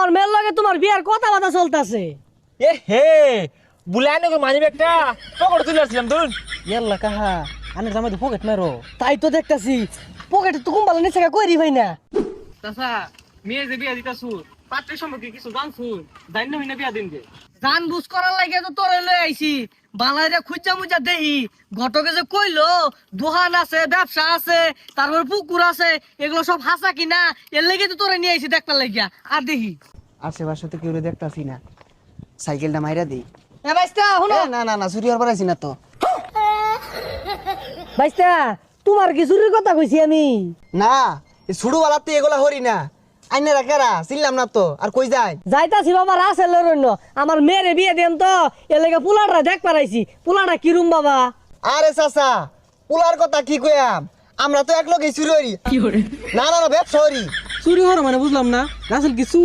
আমার মেয়ের লগে তোমার বিয়ার কথাবার্তা চলতেছে। এ হে বুলাই না মানি ব্যাগটা পকেটে তুলে আসছিলাম ধরুন। ইয়াল্লা কাহা আনের জামাই তো পকেট মারো। তাই তো দেখতাছি পকেটে তো কুম্বালা নিচে কইরি ভাই না। চাচা মেয়ে যে বিয়া দিতাছু পাত্রের সম্পর্কে কিছু জানছু? জানি না বিয়া দিন যে জান বুঝ করার লাগে তো তোরে লই আইছি। বাংলাদেশে খুঁজা মুজা দেহি ঘটকে যে কইলো দোকান আছে, ব্যবসা আছে, তারপর পুকুর আছে, এগুলো সব হাসা কিনা এর লেগে তো তোরে নিয়ে আইছি দেখবার লাগিয়া। আর দেখি আশেপাশে তো কেউ দেখতাছি না, সাইকেলটা মাইরা দিই। এ বাইস্তা শুনো। না না না চুরি হওয়ার পারাইছি না তো। বাইস্তা তোমার কি চুরির কথা কইছি আমি? না এই ছুড়ুওয়ালা তুই এগুলা হরি না, আইনে রাখেরা চিনলাম না তো। আর কই যায়? যাইতাছি বাবা রাসেলের অন্য আমার মেয়েরে বিয়ে দেন তো এর লেগে পোলাটা দেখ পারাইছি। পোলাটা কিরম বাবা? আরে চাচা পোলার কথা কি কইয়াম, আমরা তো এক লগে চুরি হরি। না না না ব্যবসা হরি। চুরি হওয়ার মানে বুঝলাম না। রাসেল কিছু